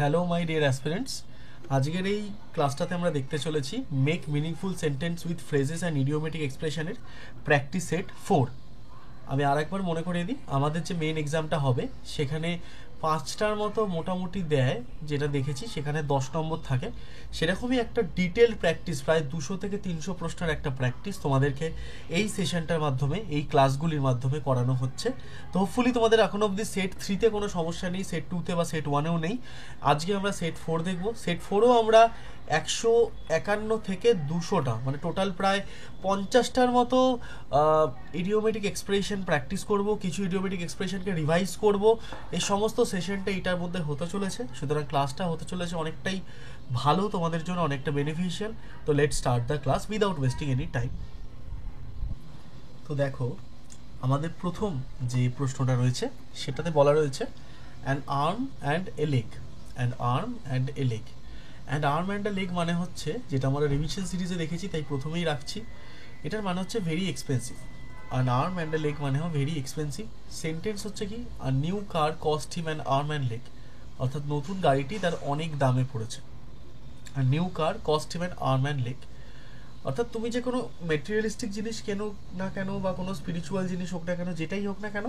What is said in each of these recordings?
Hello my dear aspirants, আজকের এই ক্লাসটাতে আমরা দেখতে চলেছি make meaningful sentence with phrases and idiomatic এক্সপ্রেশনের প্র্যাকটিস সেট 4। আমি আরেকবার মনে করিয়ে দিই, আমাদের যে মেন এক্সামটা হবে সেখানে 5টার মতো মোটামুটি দেয়, যেটা দেখেছি সেখানে 10 নম্বর থাকে। সেরকমই একটা ডিটেল প্র্যাকটিস, প্রায় 200 থেকে 300 প্রশ্নের একটা প্র্যাকটিস তোমাদেরকে এই সেশনটার মাধ্যমে, এই ক্লাসগুলির মাধ্যমে করানো হচ্ছে। তো হোপফুলি তোমাদের এখন অবধি সেট 3তে কোনো সমস্যা নেই, সেট 2তে বা সেট 1এও নেই। আজকে আমরা সেট 4 দেখব। সেট 4ও আমরা 151 থেকে 200টা, মানে টোটাল প্রায় 50টার মতো ইডিওমেটিক এক্সপ্রেশন প্র্যাকটিস করব, কিছু ইডিওমেটিক এক্সপ্রেশনকে রিভাইজ করব। এই সমস্ত সেশনটা এটার মধ্যে হতে চলেছে, সুতরাং ক্লাসটা হতে চলেছে অনেকটাই ভালো তোমাদের জন্য, অনেকটা বেনিফিশিয়াল। তো let's start the class without wasting any time. তো দেখো, আমাদের প্রথম যে প্রশ্নটা রয়েছে সেটাতে বলা রয়েছে an arm and a leg. An arm and a leg. And arm and a leg মানে হচ্ছে, যেটা আমরা রিভিশন সিরিজে দেখেছি তাই প্রথমেই রাখছি, এটার মানে হচ্ছে very expensive. An arm and a leg মানে হয় ভেরি এক্সপেন্সিভ। সেন্টেন্স হচ্ছে কি, a new car cost him an arm and leg, অর্থাৎ নতুন গাড়িটি তার অনেক দামে পড়েছে। আর new car cost him an arm and leg, অর্থাৎ তুমি যে কোনো মেটেরিয়ালিস্টিক জিনিস কেন না কেন, বা কোনো স্পিরিচুয়াল জিনিস হোক না কেন, যেটাই হোক না কেন,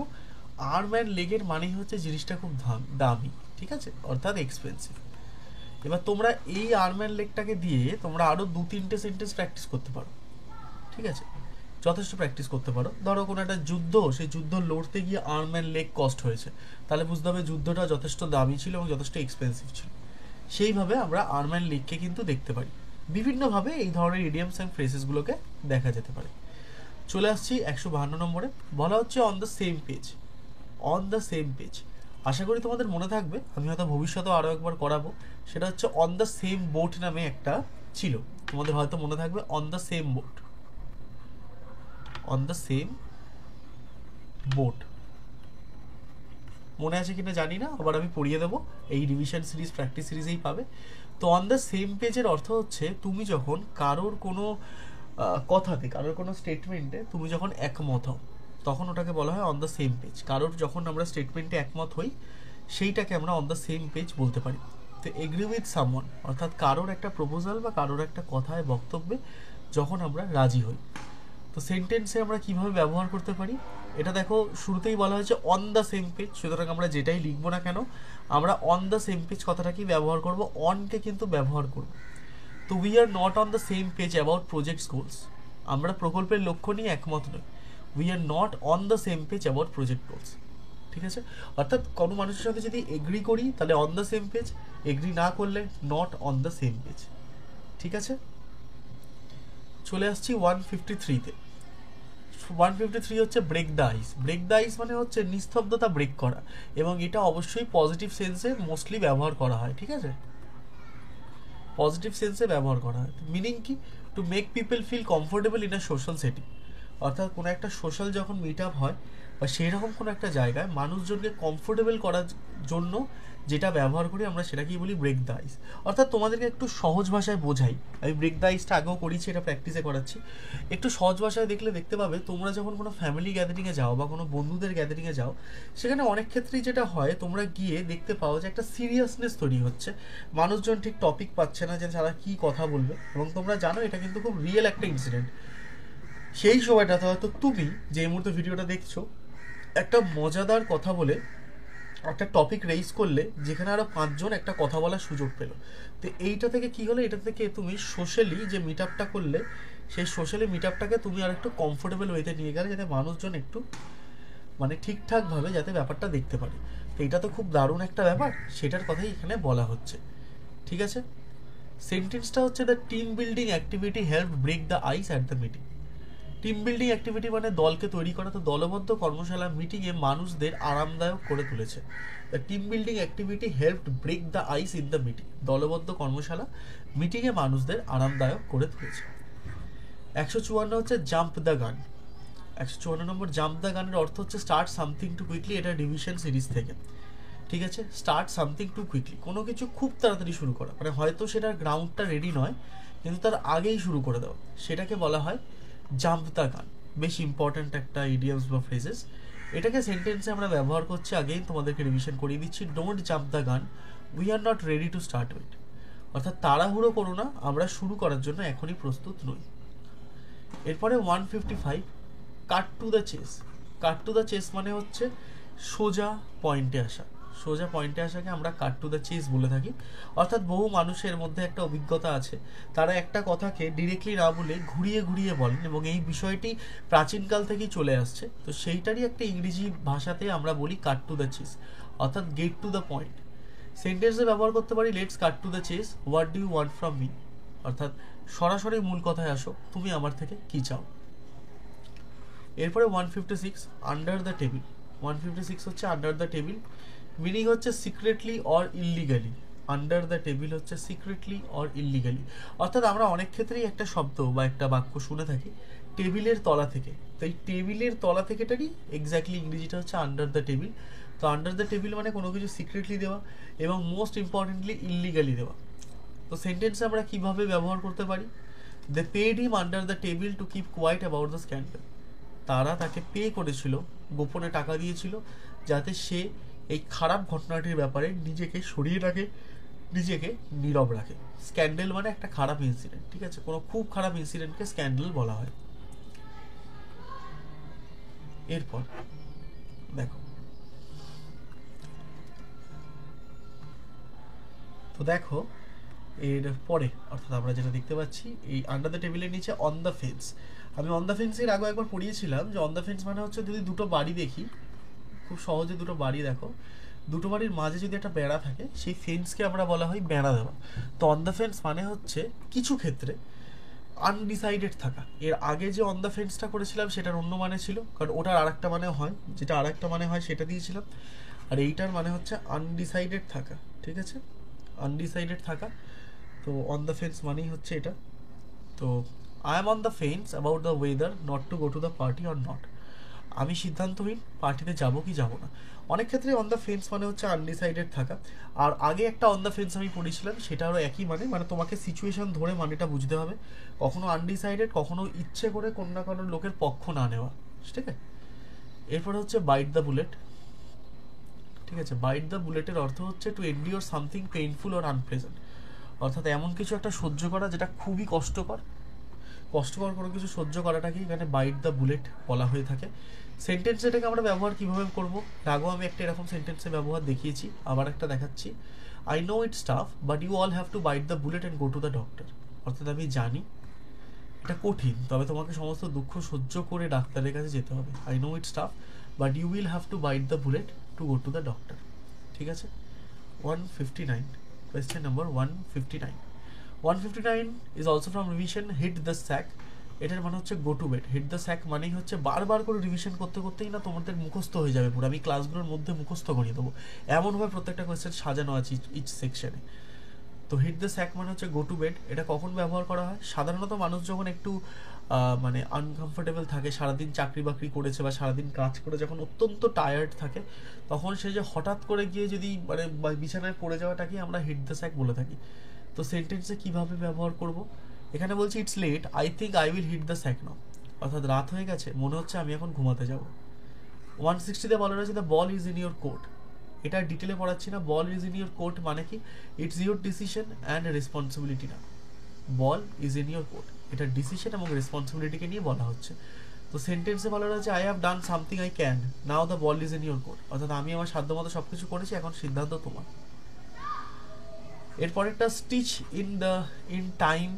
আর্ম অ্যান্ড লেগের মানেই হচ্ছে জিনিসটা খুব দামি, ঠিক আছে, অর্থাৎ এক্সপেন্সিভ। এবার তোমরা এই আর্ম অ্যান্ড লেগটাকে দিয়ে তোমরা আরও 2-3টে সেন্টেন্স প্র্যাকটিস করতে পারো, ঠিক আছে, যথেষ্ট প্র্যাকটিস করতে পারো। ধরো কোনো একটা যুদ্ধ, সেই যুদ্ধ লড়তে গিয়ে আর্ম অ্যান্ড লেগ কস্ট হয়েছে, তাহলে বুঝতে হবে যুদ্ধটা যথেষ্ট দামি ছিল এবং যথেষ্ট এক্সপেন্সিভ ছিল। সেইভাবে আমরা আর্ম অ্যান্ড লেগকে কিন্তু দেখতে পারি, বিভিন্নভাবে এই ধরনের ইডিয়ামস অ্যান্ড ফ্রেসেসগুলোকে দেখা যেতে পারে। চলে আসছি 152 নম্বরে, বলা হচ্ছে on the same page. On the same page, আশা করি তোমাদের মনে থাকবে, আমি হয়তো ভবিষ্যতেও আরও একবার করাবো। সেটা হচ্ছে অন দ্য সেম বোট নামে একটা ছিল, তোমাদের হয়তো মনে থাকবে on the same boat. On the same boat মনে আছে কিনা জানি না, আবার আমি পড়িয়ে দেবো, এই রিভিশন সিরিজ প্র্যাকটিস সিরিজেই পাবে। তো অন দ্য সেম পেজের অর্থ হচ্ছে, তুমি যখন কারোর কোনো কথাতে, কারোর কোনো স্টেটমেন্টে তুমি যখন একমত হও, তখন ওটাকে বলা হয় অন দ্য সেম পেজ। কারোর যখন আমরা স্টেটমেন্টে একমত হই, সেইটাকে আমরা অন দ্য সেম পেজ বলতে পারি। তো এগ্রি উইথ সামওয়ান, অর্থাৎ কারোর একটা প্রপোজাল বা কারোর একটা কথায়, বক্তব্যে যখন আমরা রাজি হই। তো সেন্টেন্সে আমরা কিভাবে ব্যবহার করতে পারি, এটা দেখো, শুরুতেই বলা হয়েছে অন দ্য সেম পেজ, সুতরাং আমরা যেটাই লিখবো না কেন আমরা অন দ্য সেম পেজ কথাটাকেই ব্যবহার করব, অনকে কিন্তু ব্যবহার করব। তো we are not on the same page about projects goals, আমরা প্রকল্পের লক্ষ্য নিয়ে একমত নই। We are not on the same page about project goals, ঠিক আছে। অর্থাৎ কোনো মানুষের সাথে যদি এগ্রি করি তাহলে on the same page, agree না করলে not on the same page, ঠিক আছে। চলে আসছি 153তে। 153 হচ্ছে break the ice. Break the আইস মানে হচ্ছে নিস্তব্ধতা ব্রেক করা, এবং এটা অবশ্যই পজিটিভ সেন্সে মোস্টলি ব্যবহার করা হয়, ঠিক আছে, পজিটিভ সেন্সে ব্যবহার করা হয়। মিনিং কি, to make people feel comfortable in a social setting, অর্থাৎ কোনো একটা সোশ্যাল যখন মিট আপ হয় বা সেই রকম কোনো একটা জায়গায় মানুষজনকে কমফোর্টেবল করার জন্য যেটা ব্যবহার করি আমরা, সেটাকেই বলি ব্রেক দ্য আইস। অর্থাৎ তোমাদেরকে একটু সহজ ভাষায় বোঝাই, আমি ব্রেক দ্য আইসটা আগেও করেছি, এটা প্র্যাকটিসে করাচ্ছি। একটু সহজ ভাষায় দেখলে দেখতে পাবে, তোমরা যখন কোনো ফ্যামিলি গ্যাদারিংয়ে যাও বা কোনো বন্ধুদের গ্যাদারিংয়ে যাও, সেখানে অনেক ক্ষেত্রেই যেটা হয়, তোমরা গিয়ে দেখতে পাও যে একটা সিরিয়াসনেস তৈরি হচ্ছে, মানুষজন ঠিক টপিক পাচ্ছে না যে তারা কী কথা বলবে, এবং তোমরা জানো এটা কিন্তু খুব রিয়েল একটা ইনসিডেন্ট। সেই সময়টাতে হয়তো তুমি যে এই মুহূর্তে ভিডিওটা দেখছো, একটা মজাদার কথা বলে একটা টপিক রেইজ করলে, যেখানে আরও 5জন একটা কথা বলার সুযোগ পেলো। তো এইটা থেকে কি হলো, এটা থেকে তুমি সোশ্যালি যে মিট আপটা করলে, সেই সোশ্যালি মিট আপটাকে তুমি আর একটু কমফোর্টেবল ওয়েতে নিয়ে গেলে, যাতে মানুষজন একটু মানে ঠিকঠাকভাবে যাতে ব্যাপারটা দেখতে পারে। তো এটা তো খুব দারুণ একটা ব্যাপার, সেটার কথাই এখানে বলা হচ্ছে, ঠিক আছে। সেন্টেন্সটা হচ্ছে, the team building activity help break the ice at the meeting. Team building activity মানে দলকে তৈরি করা, তো দলবদ্ধ কর্মশালা মিটিংয়ে মানুষদের আরামদায়ক করে তুলেছে। The team building activity helped break the ice in the meeting, দলবদ্ধ কর্মশালা মিটিংয়ে মানুষদের আরামদায়ক করে তুলেছে। 154 হচ্ছে jump the gun. 154 number jump the গানের অর্থ হচ্ছে স্টার্ট সামথিং টু কুইকলি, এটা ডিভিশন সিরিজ থেকে, ঠিক আছে। স্টার্ট সামথিং টু কুইকলি, কোনো কিছু খুব তাড়াতাড়ি শুরু করা, মানে হয়তো সেটার গ্রাউন্ডটা রেডি নয় কিন্তু তার আগেই শুরু করে দেওয়া, সেটাকে বলা হয় জাম্প দ্য গান। বেশ ইম্পর্ট্যান্ট একটা ইডিয়ামস বা ফ্রেজেস। এটাকে সেন্টেন্সে আমরা ব্যবহার করছি, আগেই তোমাদেরকে রিভিশন করিয়ে দিচ্ছি। Don't jump the gun we are not ready to start with, অর্থাৎ তাড়াহুড়ো করো না, আমরা শুরু করার জন্য এখনই প্রস্তুত নই। এরপরে 155, cut to the chase. Cut to the chase মানে হচ্ছে সোজা পয়েন্টে আসা। সোজা পয়েন্টে আসাকে আমরা কাট টু দ্য চেস বলে থাকি। অর্থাৎ বহু মানুষের মধ্যে একটা অভিজ্ঞতা আছে, তারা একটা কথাকে ডিরেক্টলি না বলে ঘুরিয়ে ঘুরিয়ে বলেন, এবং এই বিষয়টি প্রাচীনকাল থেকেই চলে আসছে। তো সেইটারই একটা ইংরেজি ভাষাতে আমরা বলি কাট টু দ্য চেস, অর্থাৎ গেট টু দ্য পয়েন্ট। সেন্টেন্সে ব্যবহার করতে পারি let's cut to the chase, what do you want from me, অর্থাৎ সরাসরি মূল কথায় আসো, তুমি আমার থেকে কি চাও। এরপরে 156, আন্ডার দ্য টেবিল। 156 হচ্ছে আন্ডার দ্য টেবিল, মিনিং হচ্ছে secretly or illegally. Under the table হচ্ছে সিক্রেটলি অর ইললিগালি, অর্থাৎ আমরা অনেক ক্ষেত্রেই একটা শব্দ বা একটা বাক্য শুনে থাকি টেবিলের তলা থেকে। তো এই টেবিলের তলা থেকেটারই এক্স্যাক্টলি ইংরেজিটা হচ্ছে আন্ডার দ্য টেবিল। তো আন্ডার দ্য টেবিল মানে কোনো কিছু সিক্রেটলি দেওয়া এবং মোস্ট ইম্পর্টেন্টলি ইললিগালি দেওয়া। তো সেন্টেন্সে আমরা কিভাবে ব্যবহার করতে পারি, they paid him under the table to keep quiet about the scandal. তারা তাকে পে করেছিল, গোপনে টাকা দিয়েছিল, যাতে সে এই খারাপ ঘটনাটির ব্যাপারে নিজেকে সরিয়ে রাখে, নিজেকে নীরব রাখে। স্ক্যান্ডেল মানে একটা খারাপ ইনসিডেন্ট, ঠিক আছে, কোনো খুব খারাপ ইনসিডেন্টকে স্ক্যান্ডেল বলা হয়। এরপর দেখো, তো দেখো এর পরে অর্থাৎ আমরা যেটা দেখতে পাচ্ছি এই আন্ডার দ্য টেবিলের নিচে অন দ্য ফেন্স। আমি অন দ্য ফেন্সের আগে একবার পড়িয়েছিলাম যে অন দ্য ফেন্স মানে হচ্ছে যদি দুটো বাড়ি দেখি, খুব সহজে দুটো বাড়ি দেখো, দুটো বাড়ির মাঝে যদি একটা বেড়া থাকে সেই ফেন্সকে আমরা বলা হয় বেড়া দেওয়া। তো অন দ্য ফেন্স মানে হচ্ছে কিছু ক্ষেত্রে আনডিসাইডেড থাকা। এর আগে যে অন দ্য ফেন্সটা করেছিলাম সেটার অন্য মানে ছিল, কারণ ওটার আরেকটা মানে হয়, যেটা আরেকটা মানে হয় সেটা দিয়েছিলাম, আর এইটার মানে হচ্ছে আনডিসাইডেড থাকা, ঠিক আছে, আনডিসাইডেড থাকা। তো অন দ্য ফেন্স মানেই হচ্ছে এটা। তো I am on the fence about the weather not to go to the party or not. আমি সিদ্ধান্তহীন পার্টিতে যাব কি যাব না। অনেক ক্ষেত্রে অন দ্য ফেন্স মানে হচ্ছে আনডিসাইডেড থাকা। আর আগে একটা অন দ্য ফেন্স আমি পড়েছিলাম, সেটারও একই মানে, মানে তোমাকে সিচুয়েশন ধরে মানেটা বুঝতে হবে, কখনো আনডিসাইডেড, কখনো ইচ্ছে করে কোন না কোনো লোকের পক্ষ না নেওয়া, ঠিক আছে। এরপরে হচ্ছে বাইট দ্য বুলেট, ঠিক আছে। বাইট দ্য বুলেটের অর্থ হচ্ছে to endure something painful or unpleasant, অর্থাৎ এমন কিছু একটা সহ্য করা যেটা খুবই কষ্টকর। কষ্টকর কোনো কিছু সহ্য করাটাকে এখানে বাইট দ্য বুলেট বলা হয়ে থাকে। সেন্টেন্স এটাকে আমরা ব্যবহার কীভাবে করবো, আগেও আমি একটা এরকম সেন্টেন্সের ব্যবহার দেখিয়েছি, আবার একটা দেখাচ্ছি। I know it's tough but you all have to bite the bullet and go to the doctor, অর্থাৎ আমি জানি এটা কঠিন, তবে তোমাকে সমস্ত দুঃখ সহ্য করে ডাক্তারের কাছে যেতে হবে। I know it's tough but you will have to bite the bullet to go to the doctor, ঠিক আছে। 159, question number 159. 159 is also from revision hit the sack. এটার মানে হচ্ছে go to bed. Hit the sack মানেই হচ্ছে বারবার করে revision করতে করতেই না তোমাদের মুখস্থ হয়ে যাবে পুরো, আমি ক্লাসগুলোর মধ্যে মুখস্থ করিয়ে দেবো, এমনভাবে প্রত্যেকটা কোয়েশ্চেন সাজানো আছে ইচ সেকশনে। তো হিট দ্য স্যাক মানে হচ্ছে গো টু বেড। এটা কখন ব্যবহার করা হয়, সাধারণত মানুষ যখন একটু মানে আনকমফোর্টেবল থাকে, সারাদিন চাকরি বাকরি করেছে বা সারাদিন কাজ করে যখন অত্যন্ত টায়ার্ড থাকে, তখন সে যে হঠাৎ করে গিয়ে যদি মানে বিছানায় পড়ে যাওয়াটাকে আমরা হিট দ্য স্যাক বলে থাকি। তো সেন্টেন্সে কিভাবে ব্যবহার করব, এখানে বলছি it's late I think I will hit the sack now, অর্থাৎ রাত হয়ে গেছে, মনে হচ্ছে আমি এখন ঘুমাতে যাব। 160-তে বলা রয়েছে the ball is in your court. এটা ডিটেলে পড়াচ্ছি না। বল ইজ ইন ইউর কোর্ট মানে কি, it's your decision and responsibility না। বল ইজ ইন ইউর কোর্ট, এটা ডিসিশন এবং রেসপন্সিবিলিটিকে নিয়ে বলা হচ্ছে। তো সেন্টেন্সে বলা রয়েছে I have done something I can now the ball is in your court, অর্থাৎ আমি আমার সাধ্যমতো সব কিছু করেছি, এখন সিদ্ধান্ত তোমার। এরপরেরটা stitch in time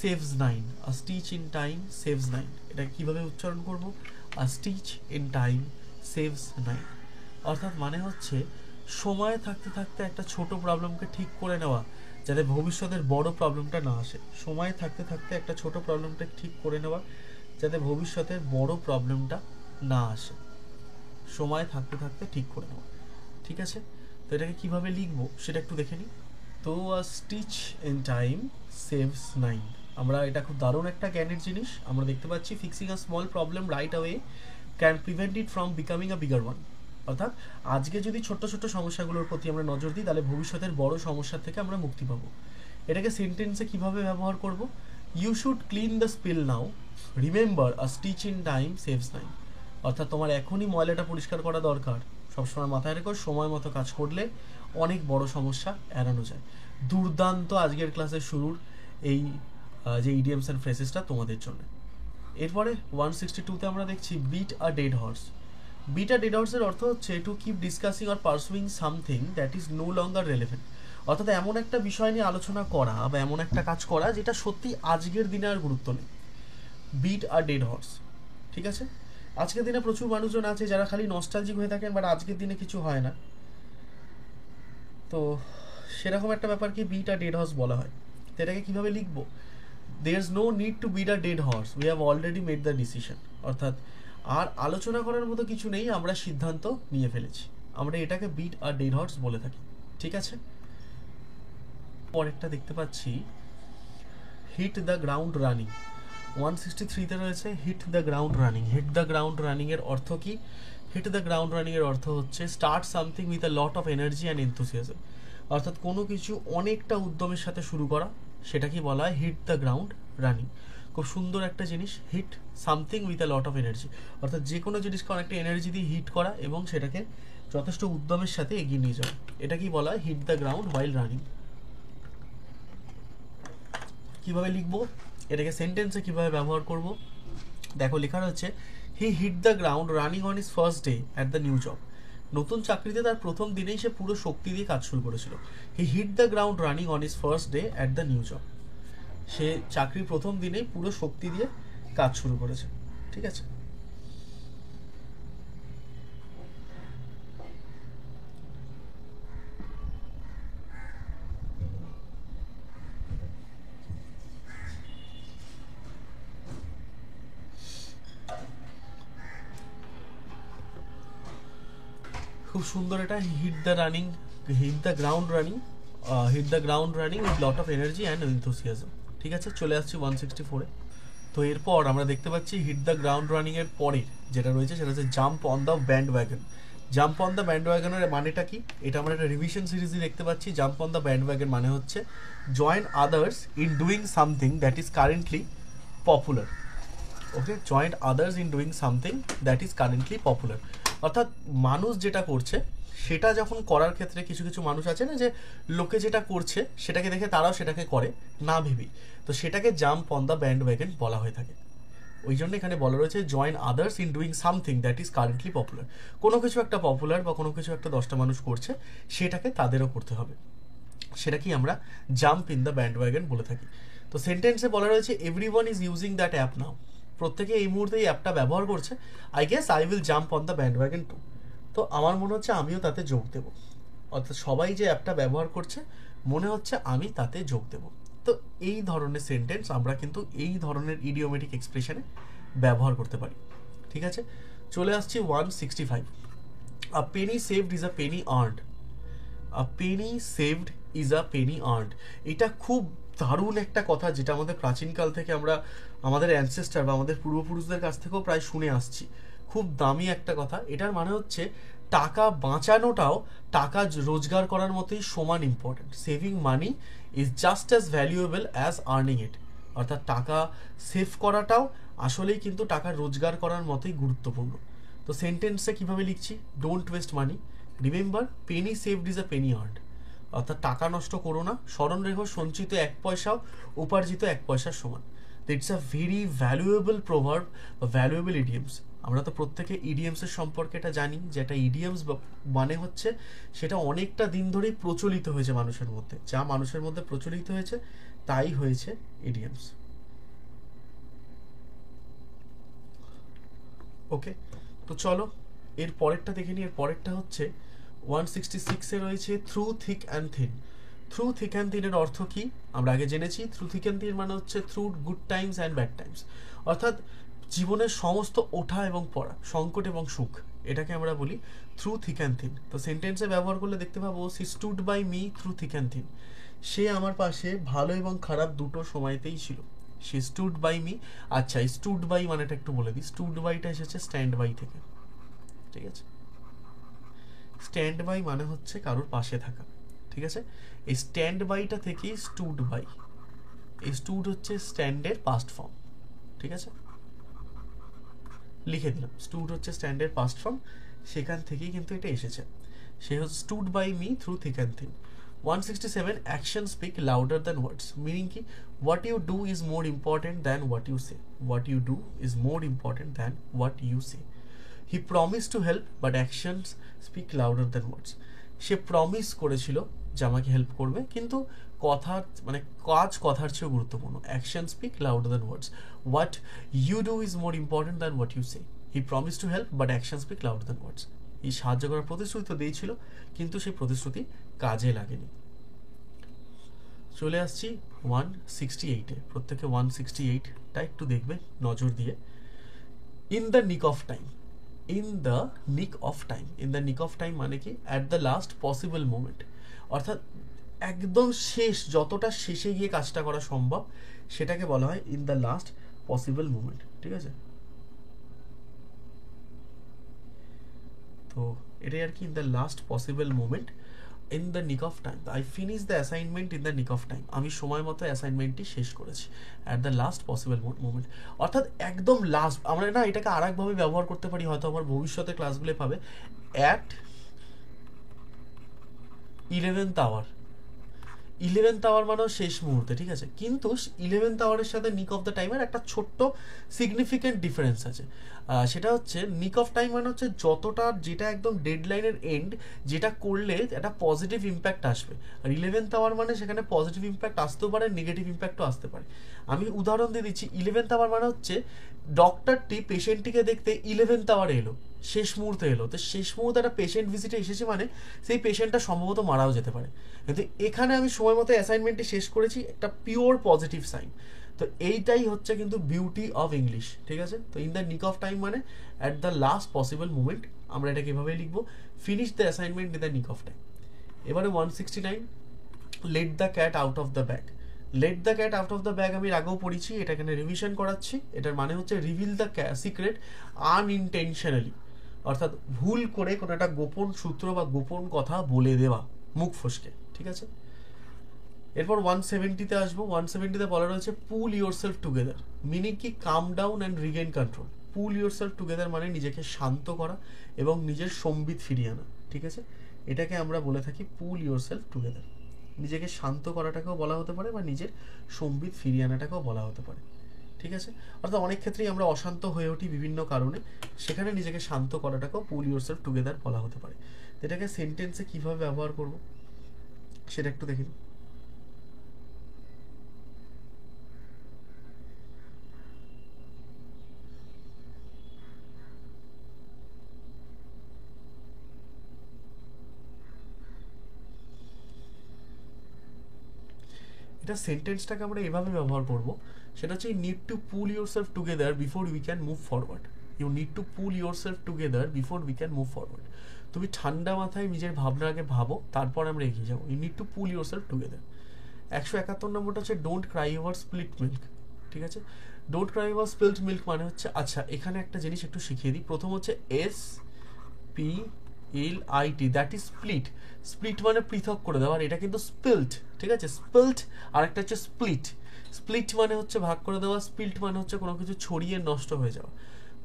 saves 9, a stitch in time saves 9, এটা কিভাবে উচ্চারণ করব, a stitch in time saves 9, অর্থাৎ মানে হচ্ছে সময় থাকতে থাকতে একটা ছোট প্রবলেমকে ঠিক করে নেওয়া যাতে ভবিষ্যতের বড় প্রবলেমটা না আসে। সময় থাকতে থাকতে একটা ছোট প্রবলেমটা ঠিক করে নেওয়া যাতে ভবিষ্যতের বড় প্রবলেমটা না আসে। সময় থাকতে থাকতে ঠিক করে নেওয়া, ঠিক আছে। তো এটাকে কিভাবে লিখবো সেটা একটু দেখে নিই। তো স্টিচ ইন টাইম সেভস 9, আমরা এটা খুব দারুণ একটা জ্ঞানের জিনিস। আমরা দেখতে পাচ্ছি fixing a small problem right away can prevent it from becoming a bigger one, অর্থাৎ আজকে যদি ছোট্ট ছোট্ট সমস্যাগুলোর প্রতি আমরা নজর দিই তাহলে ভবিষ্যতের বড় সমস্যা থেকে আমরা মুক্তি পাবো। এটাকে সেন্টেন্সে কিভাবে ব্যবহার করব, you should clean the spill now remember a stitch in time saves 9, অর্থাৎ তোমার এখনই ময়লাটা পরিষ্কার করা দরকার, সবসময় মাথায় রেখো সময় মতো কাজ করলে অনেক বড় সমস্যা এড়ানো যায়। দুর্দান্ত আজকের ক্লাসের শুরুর এই যে ইডিয়ামস অ্যান্ড ফ্রেসেসটা তোমাদের জন্য। এরপরে 162তে আমরা দেখছি beat a dead horse. Beat a dead হর্সের অর্থ হচ্ছে to keep discussing or pursuing something that is no longer relevant. অর্থাৎ এমন একটা বিষয় নিয়ে আলোচনা করা বা এমন একটা কাজ করা যেটা সত্যি আজকের দিনে আর গুরুত্ব নেই। বিট আ ডেড হর্স, ঠিক আছে? আজকের দিনে প্রচুর মানুষজন আছে যারা খালি নস্টালজিক হয়ে থাকেন, বাট আজকের দিনে কিছু হয় না। তো সেরকম একটা ব্যাপারকে বিট আ ডেড হর্স বলা হয়। তো এটাকে কীভাবে লিখবো? There's no need to beat a dead horse. We have already made the decision. অর্থাৎ আর আলোচনা করার মতো কিছু নেই, আমরা সিদ্ধান্ত নিয়ে ফেলেছি। আমরা এটাকে বিট আর ডেড হর্স বলে থাকি, ঠিক আছে? পরেরটা দেখতে পাচ্ছি হিট দ্য গ্রাউন্ড রানিং। 163তে রয়েছে hit the ground running. Hit the ground running এর অর্থ কি? হিট দ্য গ্রাউন্ড রানিং এর অর্থ হচ্ছে start something with a lot of energy and enthusiasm. অর্থাৎ কোনো কিছু অনেকটা উদ্যমের সাথে শুরু করা, সেটাকে বলা হয় হিট দ্য গ্রাউন্ড রানিং। খুব সুন্দর একটা জিনিস, hit something with a lot of energy. অর্থাৎ যে কোনো জিনিসকে অনেকটা এনার্জি দিয়ে হিট করা এবং সেটাকে যথেষ্ট উদ্যমের সাথে এগিয়ে নিয়ে যাওয়া, এটাকেই বলা হয় hit the ground while running. কীভাবে লিখবো এটাকে, সেন্টেন্সে কীভাবে ব্যবহার করব? দেখো লেখা রয়েছে he hit the ground running on his first day at the new job. নতুন চাকরিতে তার প্রথম দিনেই সে পুরো শক্তি দিয়ে কাজ শুরু করেছিল। He hit the ground running on his first day at the new job. সে চাকরির প্রথম দিনেই পুরো শক্তি দিয়ে কাজ শুরু করেছে, ঠিক আছে? খুব সুন্দর এটা, hit the running, hit the ground running, hit the ground running with lot of energy and enthusiasm, ঠিক আছে? চলে আসছি 164-এ। তো এরপর আমরা দেখতে পাচ্ছি হিট দ্য গ্রাউন্ড রানিং এর পরে যেটা রয়েছে সেটা হচ্ছে jump on the band wagon. Jump on the band ওয়াগনের মানেটা কি? এটা আমরা একটা রিভিশন সিরিজে দেখতে পাচ্ছি। Jump on the band wagon মানে হচ্ছে join others in doing something that is currently popular. Okay, join others in doing something that is currently popular. অর্থাৎ মানুষ যেটা করছে সেটা যখন করার ক্ষেত্রে কিছু কিছু মানুষ আছে না, যে লোকে যেটা করছে সেটাকে দেখে তারাও সেটাকে করে না ভেবেই, তো সেটাকে jump on the band wagon বলা হয়ে থাকে। ওই জন্য এখানে বলা রয়েছে join others in doing something that is currently popular. কোনো কিছু একটা পপুলার বা কোনো কিছু একটা 10টা মানুষ করছে, সেটাকে তাদেরও করতে হবে, সেটাকেই আমরা jump in the bandwagon বলে থাকি। তো সেন্টেন্সে বলা রয়েছে everyone is using that app now. প্রত্যেকে এই মুহূর্তে এই অ্যাপটা ব্যবহার করছে। I guess I will jump on the bandwagon too. তো আমার মনে হচ্ছে আমিও তাতে যোগ দেবো। অর্থাৎ সবাই যে অ্যাপটা ব্যবহার করছে, মনে হচ্ছে আমি তাতে যোগ দেবো। তো এই ধরনের সেন্টেন্স আমরা কিন্তু এই ধরনের ইডিওমেটিক এক্সপ্রেশনে ব্যবহার করতে পারি, ঠিক আছে? চলে আসছি 165। A penny saved is a penny earned. A penny saved is a penny earned. এটা খুব দারুণ একটা কথা, যেটা আমাদের প্রাচীনকাল থেকে আমরা আমাদের অ্যানসেস্টার বা আমাদের পূর্বপুরুষদের কাছ থেকেও প্রায় শুনে আসছি। খুব দামি একটা কথা। এটার মানে হচ্ছে টাকা বাঁচানোটাও টাকা রোজগার করার মতোই সমান important. Saving money is just as valuable as earning it. অর্থাৎ টাকা সেভ করাটাও আসলেই কিন্তু টাকা রোজগার করার মতোই গুরুত্বপূর্ণ। তো সেন্টেন্সে কীভাবে লিখছি? Don't waste money, remember Penney saved is a penny earned. অর্থাৎ টাকা নষ্ট করো না, স্মরণ রেখো সঞ্চিত 1 পয়সাও উপার্জিত 1 পয়সার সমান। It's a very valuable proverb বা ভ্যালুয়েবল ইডিয়ামস। আমরা তো প্রত্যেকে ইডিয়ামসের সম্পর্কে এটা জানি, যে একটা ইডিয়ামস মানে হচ্ছে সেটা অনেকটা দিন ধরেই প্রচলিত হয়েছে মানুষের মধ্যে। যা মানুষের মধ্যে প্রচলিত হয়েছে তাই হয়েছে ইডিয়ামস। ওকে, তো চলো এর পরেরটা দেখে নিই। এর পরেরটা হচ্ছে 166-এ রয়েছে through thick and thin. Through thick and থিনের অর্থ কি আমরা আগে জেনেছি। থ্রু থিক অ্যান্ড থিন মানে হচ্ছে through good Times and bad Times. অর্থাৎ জীবনের সমস্ত ওঠা এবং পড়া, সংকট এবং সুখ, এটাকে আমরা বলি থ্রু থিক অ্যান্ড থিন। তো সেন্টেন্সে ব্যবহার করলে দেখতে পাবো she stood by me through thick and thin. সে আমার পাশে ভালো এবং খারাপ দুটো সময়তেই ছিল। She stood by me. আচ্ছা, স্টুড বাই মানেটা একটু বলে দিই। স্টুড বাইটা এসেছে স্ট্যান্ড বাই থেকে, ঠিক আছে? স্ট্যান্ড বাই মানে হচ্ছে কারোর পাশে থাকা, ঠিক আছে? এই স্ট্যান্ড বাইটা থেকেই স্টুড বাই। এই স্টুড হচ্ছে স্ট্যান্ডের পাস্ট ফর্ম, ঠিক আছে? লিখে দিলাম, স্টুড হচ্ছে স্ট্যান্ডের পাস্ট ফর্ম, সেখান থেকেই কিন্তু এটা এসেছে। She stood by me through thick and thin. 167 action speak louder than words, meaning কি what you do is more important than what you say, what you do is more important than what you say. He promise to help but actions speak louder than words, সে promise করেছিল যে আমাকে help করবে, কিন্তু কথা মানে কাজ কথার চেয়েও গুরুত্বপূর্ণ। Action speak louder than words, what you do is more important than what you say. He promise to help but action speak louder than words, এই সাহায্য করার প্রতিশ্রুতি তো দিয়েছিল, কিন্তু সেই প্রতিশ্রুতি কাজে লাগেনি। চলে আসছি 168-এ, প্রত্যেকে 168টা একটু দেখবে নজর দিয়ে। In the nick of time, in the nick of time, in the nick of time মানে কি at the last possible moment, অর্থাৎ একদম শেষ, যতটা শেষে গিয়ে কাজটা করা সম্ভব সেটাকে বলা হয় in the last possible moment, ঠিক আছে? তো এটাই আর কি in the last possible moment, in the nick of time. I finish the assignment in the nick of time, আমি সময় মতো অ্যাসাইনমেন্টটি শেষ করেছি। At the last possible moment, অর্থাৎ একদম লাস্ট। আমরা না এটাকে আর একভাবে ব্যবহার করতে পারি, হয়তো আমার ভবিষ্যতে ক্লাসগুলো পাবে, at 11th hour. 11th hour মানেও শেষ মুহূর্তে, ঠিক আছে? কিন্তু 11th আওয়ারের সাথে নিক অফ দ্য টাইমের একটা ছোট্ট সিগনিফিকেন্ট ডিফারেন্স আছে। সেটা হচ্ছে নিক অফ টাইম মানে হচ্ছে যতটা, যেটা একদম ডেডলাইনের এন্ড, যেটা করলে একটা পজিটিভ ইম্প্যাক্ট আসবে। আর 11th আওয়ার মানে সেখানে পজিটিভ ইম্প্যাক্ট আসতেও পারে, নেগেটিভ ইম্প্যাক্টও আসতে পারে। আমি উদাহরণ দিয়ে দিচ্ছি, 11th আওয়ার মানে হচ্ছে ডক্টরটি পেশেন্টটিকে দেখতে 11th আওয়ারে এলো, শেষ মুহূর্তে এলো। তো শেষ মুহূর্তে একটা পেশেন্ট ভিজিটে এসেছে মানে সেই পেশেন্টটা সম্ভবত মারাও যেতে পারে, কিন্তু এখানে আমি সময় মতো অ্যাসাইনমেন্টটি শেষ করেছি, একটা পিওর পজিটিভ সাইন। তো এইটাই হচ্ছে কিন্তু বিউটি অফ ইংলিশ, ঠিক আছে? তো in the nick of time মানে at the last possible moment, আমরা এটাকে এভাবে লিখবো, finish the assignment in the nick of time. এবারে 169, let the cat out of the bag. Let the cat out of the bag আমি আগেও পড়েছি, এটা এখানে রিভিশন করাচ্ছি। এটার মানে হচ্ছে রিভিল দ্য সিক্রেট আনইনটেনশনালি, অর্থাৎ ভুল করে কোনো একটা গোপন সূত্র বা গোপন কথা বলে দেওয়া মুখ ফসকে, ঠিক আছে? এরপর 170-তে আসবো। 170-তে বলা রয়েছে pull yourself together, meaning কি calm down and regain control. Pull yourself together মানে নিজেকে শান্ত করা এবং নিজের সম্বিত ফিরিয়ে আনা, ঠিক আছে? এটাকে আমরা বলে থাকি পুল ইউর সেলফ টুগেদার। নিজেকে শান্ত করাটাকেও বলা হতে পারে বা নিজের সম্বিত ফিরিয়ে আনাটাকেও বলা হতে পারে, ঠিক আছে? অর্থাৎ অনেক ক্ষেত্রেই আমরা অশান্ত হয়ে উঠি বিভিন্ন কারণে, সেখানে নিজেকে শান্ত করাটাকেও পুল ইউর সেলফ টুগেদার বলা হতে পারে। এটাকে সেন্টেন্সে কিভাবে ব্যবহার করব সেটা একটু দেখে নিই। এটা সেন্টেন্সটাকে আমরা এভাবে ব্যবহার করব, সেটা হচ্ছে need to pull yourself together before we can move forward. You need to pull yourself together before we can move forward. তুমি ঠান্ডা মাথায় নিজের ভাবনা আগে ভাবো, তারপর আমরা এগিয়ে যাবো। You need to pull yourself together. 171 নম্বরটা হচ্ছে don't cry over split milk, ঠিক আছে? Don't cry over spilt milk মানে হচ্ছে, আচ্ছা এখানে একটা জিনিস একটু শিখিয়ে দিই। প্রথম হচ্ছে SPLIT, that is split. Split মানে পৃথক করে দেওয়া, আর এটা কিন্তু স্পিল্ট, ঠিক আছে? স্পিল্ট আর একটা হচ্ছে স্প্লিট। স্প্লিট মানে হচ্ছে ভাগ করে দেওয়া, স্পিল্ট মানে হচ্ছে কোনো কিছু ছড়িয়ে নষ্ট হয়ে যাওয়া।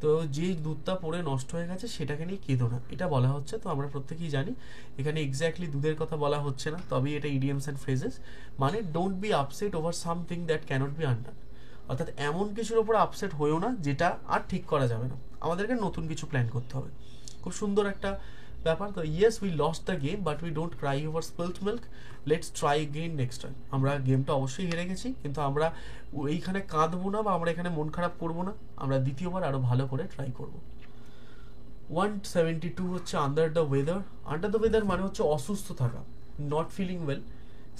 তো যে দুধটা পড়ে নষ্ট হয়ে গেছে সেটাকে নিয়ে কেঁদো না, এটা বলা হচ্ছে। তো আমরা প্রত্যেকেই জানি এখানে এক্স্যাক্টলি দুধের কথা বলা হচ্ছে না, তবে এটা ইডিয়ামস অ্যান্ড ফ্রেজেস। মানে don't be upset over something that can't be undone, অর্থাৎ এমন কিছুর ওপর আপসেট হয়েও না যেটা আর ঠিক করা যাবে না, আমাদেরকে নতুন কিছু প্ল্যান করতে হবে। খুব সুন্দর একটা ব্যাপার। তো yes we lost the game but we don't cry over spilt milk, let's try again next time. আমরা গেমটা অবশ্যই হেরে গেছি, কিন্তু আমরা এইখানে কাঁদবো না বা আমরা এখানে মন খারাপ করবো না, আমরা দ্বিতীয়বার আরো ভালো করে ট্রাই করবো। 172 হচ্ছে under the weather. Under the weather মানে হচ্ছে অসুস্থ থাকা, নট ফিলিং ওয়েল।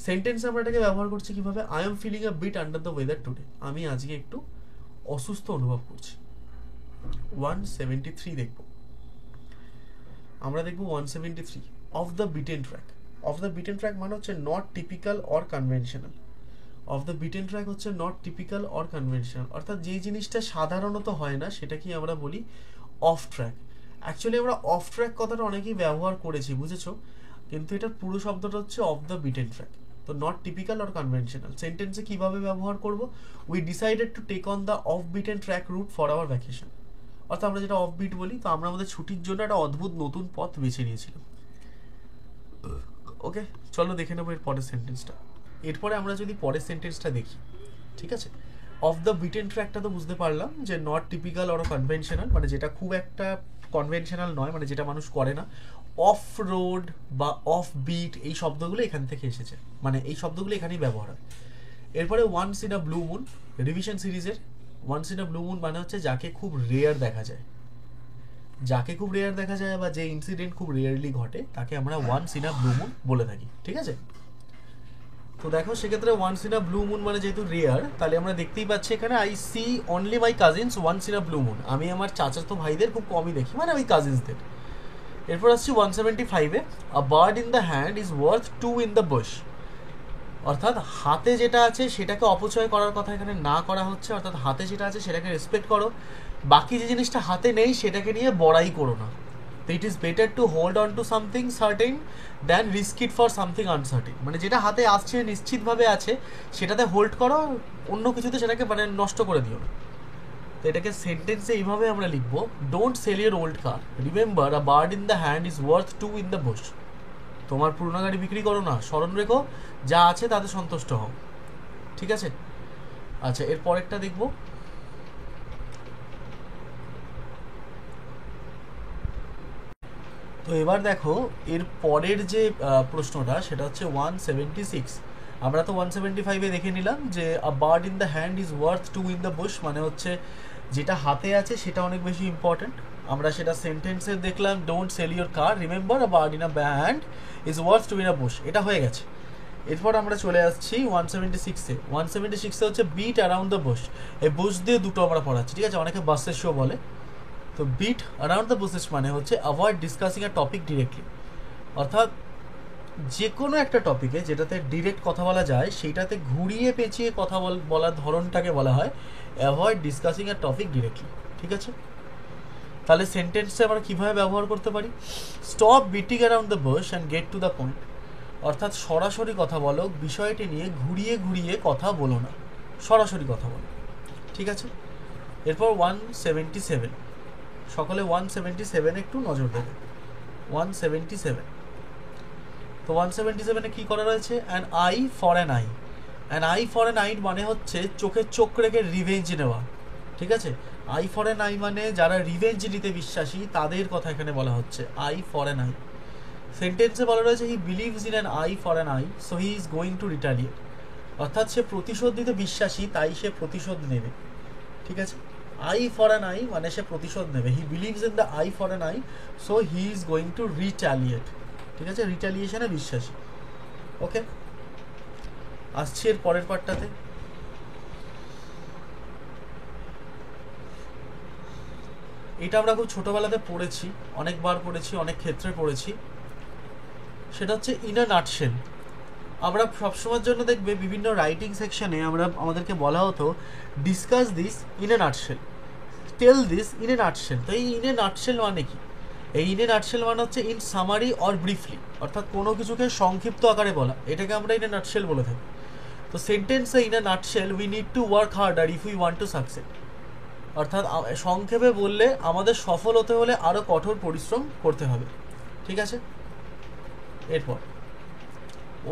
সেন্টেন্সে আমরা এটাকে ব্যবহার করছি কিভাবে, I am feeling a bit under the weather today, আমি আজকে একটু অসুস্থ অনুভব করছি। 173 দেখবো, আমরা দেখবো 173 of the beaten track. Of the beaten track মানে হচ্ছে not typical or conventional. Of the beaten track হচ্ছে নট টিপিক্যাল অর কনভেনশনাল, অর্থাৎ যেই জিনিসটা সাধারণত হয় না সেটাকেই আমরা বলি অফ ট্র্যাক। অ্যাকচুয়ালি আমরা অফ ট্র্যাক কথাটা অনেকেই ব্যবহার করেছি, বুঝেছো? কিন্তু এটার পুরো শব্দটা হচ্ছে অফ দ্য বিটেন ট্র্যাক। তো নট টিপিক্যাল অর কনভেনশনাল সেন্টেন্সে কিভাবে ব্যবহার করব, we decided to take on the off beaten track route for our vacation. অর্থাৎ আমরা যেটা অফ বিট বলি, তো আমরা আমাদের ছুটির জন্য একটা অদ্ভুত নতুন পথ বেছে নিয়েছিলাম। ওকে, চলো দেখে নেবো এর পরের সেন্টেন্সটা। এরপরে আমরা যদি পরের সেন্টেন্সটা দেখি, ঠিক আছে, অফ দ্য বিটেন ট্র্যাকটা তো বুঝতে পারলাম যে নট টিপিক্যাল অর কনভেনশনাল, মানে যেটা খুব একটা কনভেনশনাল নয়, মানে যেটা মানুষ করে না। অফ রোড বা অফ বিট এই শব্দগুলো এখান থেকে এসেছে, মানে এই শব্দগুলো এখানেই ব্যবহার হয়। এরপরে once in a blue moon, revision সিরিজের once in a blue moon মানে হচ্ছে যাকে খুব রেয়ার দেখা যায়, যাকে খুব রেয়ার দেখা যায় বা যে ইনসিডেন্ট খুব রেয়ারলি ঘটে তাকে আমরা once in a blue moon বলে থাকি, ঠিক আছে। তো দেখো সেক্ষেত্রে once in a blue moon মানে যেহেতু রেয়ার, তাহলে আমরা দেখতেই পাচ্ছি এখানে I see only my cousins once in a blue moon, আমি আমার চাচাতো ভাইদের খুব কমই দেখি, মানে আমি কাজিনসদের। এরপর আসছি 175-এ, a bird in the hand is worth 2 in the bush, অর্থাৎ হাতে যেটা আছে সেটাকে অপচয় করার কথা এখানে না করা হচ্ছে, অর্থাৎ হাতে যেটা আছে সেটাকে রেসপেক্ট করো, বাকি যে জিনিসটা হাতে নেই সেটাকে নিয়ে বড়াই করো না। তো it is better to hold on to something certain than risk it for something uncertain, মানে যেটা হাতে আসছে নিশ্চিতভাবে আছে সেটাতে হোল্ড করো, অন্য কিছুতে সেটাকে মানে নষ্ট করে দিও না। তো এটাকে সেন্টেন্সে এইভাবে আমরা লিখবো, don't sell your old car, remember a bird in the hand is worth 2 in the bush, তোমার পুরোনো গাড়ি বিক্রি করো না, স্মরণ রেখো যা আছে তাতে সন্তুষ্ট হও, ঠিক আছে। আচ্ছা, এর পরেরটা দেখবো। তো এবার দেখো এর পরের যে প্রশ্নটা সেটা হচ্ছে 176। আমরা তো 175-এ দেখে নিলাম যে আ bird in the hand is worth 2 in the Bush, মানে হচ্ছে যেটা হাতে আছে সেটা অনেক বেশি ইম্পর্টেন্ট। আমরা সেটা সেন্টেন্সে দেখলাম, don't sell your car, remember a bird in a hand is worth 2 in a bush, এটা হয়ে গেছে। এরপর আমরা চলে আসছি 176-এ। 176-এ হচ্ছে বিট অ্যারাউন্ড দ্য বুশ, এই বুশ দিয়ে দুটো আমরা পড়াচ্ছি, ঠিক আছে, অনেকে বাসের শো বলে। তো বিট অ্যারাউন্ড দ্য বুশেস মানে হচ্ছে avoid discussing a topic directly, অর্থাৎ যে কোনো একটা টপিকে যেটাতে ডিরেক্ট কথা বলা যায় সেইটাতে ঘুরিয়ে পেঁচিয়ে কথা বলার ধরনটাকে বলা হয় avoid discussing a topic directly, ঠিক আছে। তাহলে সেন্টেন্সে আমরা কীভাবে ব্যবহার করতে পারি, stop beating around the bush and get to the point, অর্থাৎ সরাসরি কথা বলো, বিষয়টি নিয়ে ঘুরিয়ে ঘুরিয়ে কথা বলো না, সরাসরি কথা বলো, ঠিক আছে। এরপর 177, সকলে 177 একটু নজর দেবে। 177, তো 177-এ কী করা রয়েছে, an I for an I, an I for an I মানে হচ্ছে চোখে চোখ রেখে রিভেঞ্জ নেওয়া, ঠিক আছে। আই ফর অ্যান আই মানে যারা রিভেঞ্জ নিতে বিশ্বাসী তাদের কথা এখানে বলা হচ্ছে, আই ফর অ্যান আই। সেন্টেন্সে বলা রয়েছে he believes in an I for an I so he is going to retaliate, অর্থাৎ সে প্রতিশোধ নিতে বিশ্বাসী তাই সে প্রতিশোধ নেবে, ঠিক আছে। আই ফর অ্যান আই মানে সে প্রতিশোধ নেবে, he believes in the I for an I so he is going to retaliate, ঠিক আছে, রিটালিয়েশনে বিশ্বাসী। ওকে, আসছি এর পরের পার্টটাতে। এটা আমরা খুব ছোটোবেলাতে পড়েছি, অনেকবার পড়েছি, অনেক ক্ষেত্রে পড়েছি, সেটা হচ্ছে ইন আ নাটশেল। আমরা সবসময়ের জন্য দেখবে বিভিন্ন রাইটিং সেকশনে আমাদেরকে বলা হতো discuss this in a nutshell, tell this in a nutshell. তো এই ইন এ নাটশেল মানে কি, এই ইন এ নাটশেল মানে হচ্ছে ইন সামারি অর ব্রিফলি, অর্থাৎ কোনো কিছুকে সংক্ষিপ্ত আকারে বলা, এটাকে আমরা ইন এ নাটশেল বলে থাকি। তো সেন্টেন্সে in a nutshell we need to work harder if we want to succeed, অর্থাৎ সংক্ষেপে বললে আমাদের সফল হতে হলে আরও কঠোর পরিশ্রম করতে হবে, ঠিক আছে। এরপর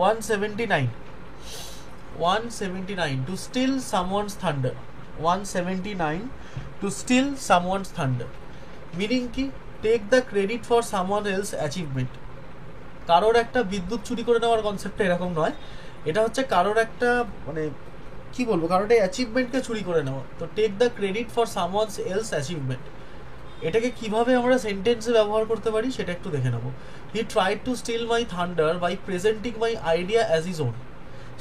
179 to steal someone's thunder, 179 to steal someone's thunder, meaning কি, take the credit for someone else achievement. কারোর একটা বিদ্যুৎ চুরি করে নেওয়ার কনসেপ্টটা এরকম নয়, এটা হচ্ছে কারোর একটা মানে কি বলবো, কারোর একটা অ্যাচিভমেন্টকে চুরি করে নেওয়া। তো take the credit for someone else achievement, এটাকে কিভাবে আমরা সেন্টেন্সে ব্যবহার করতে পারি সেটা একটু দেখে নেব। He tried to steal my thunder by presenting my idea as is own,